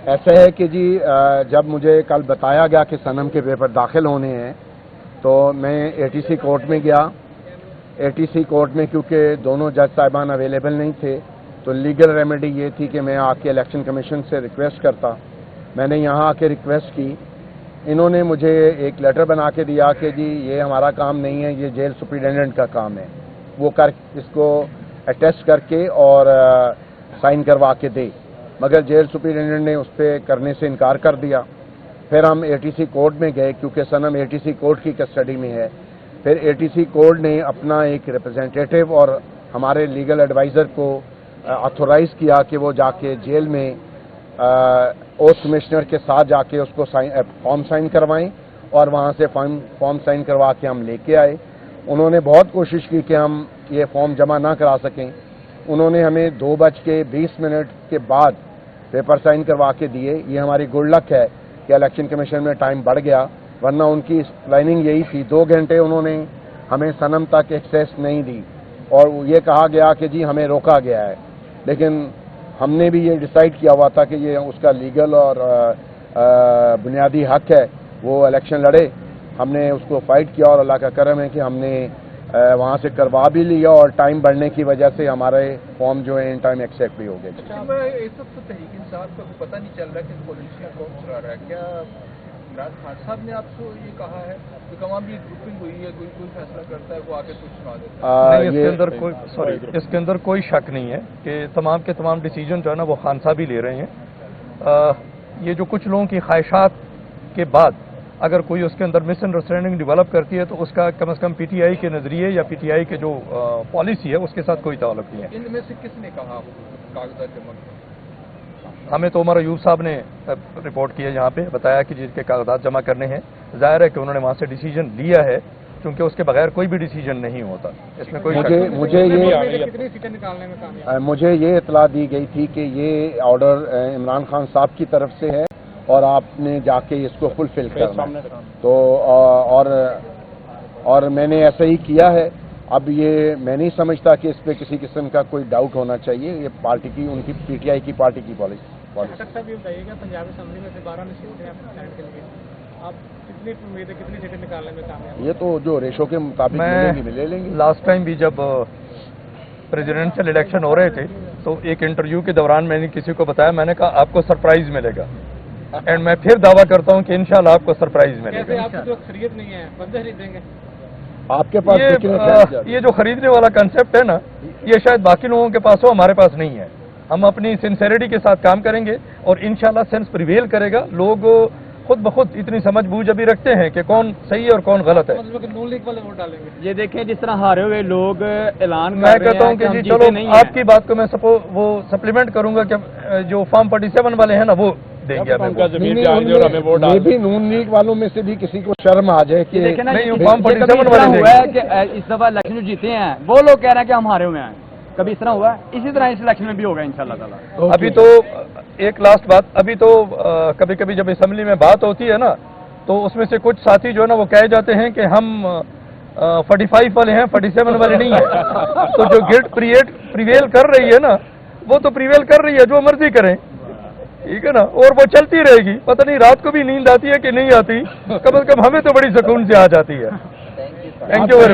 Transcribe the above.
ایسا ہے کہ جی جب مجھے کل بتایا گیا کہ صنم کے پیپر داخل ہونے ہیں تو میں اے ٹی سی کورٹ میں گیا. اے ٹی سی کورٹ میں کیونکہ دونوں جج صاحبان اویلیبل نہیں تھے تو لیگل ریمیڈی یہ تھی کہ میں آ کے الیکشن کمیشن سے ریکویسٹ کرتا. میں نے یہاں آ کے ریکویسٹ کی. انہوں نے مجھے ایک لیٹر بنا کے دیا کہ جی یہ ہمارا کام نہیں ہے, یہ جیل سپرنٹینڈنٹ کا کام ہے, وہ اس کو اٹیسٹ کر کے اور سائن کروا کے دے. مگر جیل سپرنٹینڈنٹ نے اس پہ کرنے سے انکار کر دیا. پھر ہم اے ٹی سی کورٹ میں گئے کیونکہ صنم اے ٹی سی کورٹ کی کسٹڈی میں ہے. پھر اے ٹی سی کورٹ نے اپنا ایک ریپرزینٹیٹیو اور ہمارے لیگل ایڈوائزر کو آتھورائز کیا کہ وہ جا کے جیل میں اوتھ کمشنر کے ساتھ جا کے اس کو فارم سائن کروائیں اور وہاں سے فارم سائن کروا کے ہم لے کے آئے. انہوں نے بہت کوشش کی کہ ہم یہ فارم جمع نہ کرا سکیں. انہوں نے ہمیں 2:20 کے بعد پیپر سائن کروا کے دیے. یہ ہماری گڈ لک ہے کہ الیکشن کمیشن میں ٹائم بڑھ گیا, ورنہ ان کی پلاننگ یہی تھی. 2 گھنٹے انہوں نے ہمیں صنم تک ایکسیس نہیں دی اور یہ کہا گیا کہ جی ہمیں روکا گیا ہے. لیکن ہم نے بھی یہ ڈیسائیڈ کیا ہوا تھا کہ یہ اس کا لیگل اور بنیادی حق ہے وہ الیکشن لڑے. ہم نے اس کو فائٹ کیا اور اللہ کا کرم ہے کہ ہم نے وہاں سے کروا بھی لیا اور ٹائم بڑھنے کی وجہ سے ہمارے فارم جو ہیں ان ٹائم ایکسیپٹ بھی ہو گئے. اس وقت تحریک انصاف کا پتہ نہیں چل رہا کہ پولیسیا کون چلا رہا ہے. کیا عمران خان صاحب نے آپ کو یہ کہا ہے کہ تمام بھی گروپنگ ہوئی ہے, کوئی فیصلہ کرتا ہے وہ آگے کچھ سنا دیتا ہے؟ اس کے اندر کوئی شک نہیں ہے کہ تمام کے تمام ڈیسیجن جو ہے نا وہ خان صاحب ہی لے رہے ہیں. یہ جو کچھ لوگوں کی خواہشات کے بعد اگر کوئی اس کے اندر مس انڈرسٹینڈنگ ڈیولپ کرتی ہے تو اس کا کم از کم پی ٹی آئی کے نظریے یا پی ٹی آئی کے جو پالیسی ہے اس کے ساتھ کوئی تعلق نہیں ہے. ان میں سے کس نے کہا کاغذات جمع؟ ہمیں تو عمر ایوب صاحب نے رپورٹ کیا, یہاں پہ بتایا کہ جن کے کاغذات جمع کرنے ہیں. ظاہر ہے کہ انہوں نے وہاں سے ڈیسیجن لیا ہے کیونکہ اس کے بغیر کوئی بھی ڈیسیجن نہیں ہوتا. اس میں کوئی مجھے یہ اطلاع دی گئی تھی کہ یہ آرڈر عمران خان صاحب کی طرف سے ہے اور آپ نے جا کے اس کو فلفل کرنا تو اور میں نے ایسا ہی کیا ہے. اب یہ میں نہیں سمجھتا کہ اس پہ کسی قسم کا کوئی ڈاؤٹ ہونا چاہیے. یہ پارٹی کی, ان کی پی ٹی آئی کی پارٹی کی پالیسی. یہ بتائیے گا پنجاب اسمبلی میں سے 12 میں سیٹیں آپ کتنی امید ہے, کتنی سیٹیں نکالنے میں کامیاب؟ یہ تو جو ریشو کے مطابق لے لیں گے. لاسٹ ٹائم بھی جب پریزیڈنشل الیکشن ہو رہے تھے تو ایک انٹرویو کے دوران میں نے کسی کو بتایا, میں نے کہا آپ کو سرپرائز ملے گا. اینڈ میں پھر دعویٰ کرتا ہوں کہ انشاءاللہ آپ کو سرپرائز ملے گا. آپ جو خرید نہیں ہے بندے خریدیں گے آپ کے پاس. یہ جو خریدنے والا کنسپٹ ہے نا, یہ شاید باقی لوگوں کے پاس ہو, ہمارے پاس نہیں ہے. ہم اپنی سنسیریٹی کے ساتھ کام کریں گے اور انشاءاللہ سینس پریویل کرے گا. لوگ خود بخود اتنی سمجھ بوجھ ابھی رکھتے ہیں کہ کون صحیح اور کون غلط ہے. نون لیگ والے ووٹ ڈالیں گے. یہ دیکھیں جس طرح ہارے ہوئے لوگ اعلان میں کہتا ہوں کہ جی چلو آپ کی بات کو میں وہ سپلیمنٹ کروں گا کہ جو فارم 47 والے ہیں نا وہ دیں گے. یہ بھی نون لیگ والوں میں سے بھی کسی کو شرم آ جائے کہ فارم 47 والے ہوا ہے کہ اس دفعہ الیکشن جو جیتے ہیں وہ لوگ کہہ رہے ہیں کہ ہم ہارے ہوئے ہیں. کبھی اس طرح ہوا ہے؟ اسی طرح اس الیکشن میں بھی ہوگا انشاءاللہ تعالی. ابھی تو ایک لاسٹ بات, ابھی تو کبھی کبھی جب اسمبلی میں بات ہوتی ہے نا تو اس میں سے کچھ ساتھی جو ہے نا وہ کہے جاتے ہیں کہ ہم 45 والے ہیں, 47 والے نہیں ہیں. تو جو گلٹ پریویل کر رہی ہے نا وہ تو پریویل کر رہی ہے, جو مرضی کریں, ٹھیک ہے نا, اور وہ چلتی رہے گی. پتہ نہیں رات کو بھی نیند آتی ہے کہ نہیں آتی, کم از کم ہمیں تو بڑی سکون سے آ جاتی ہے. Thank you very much.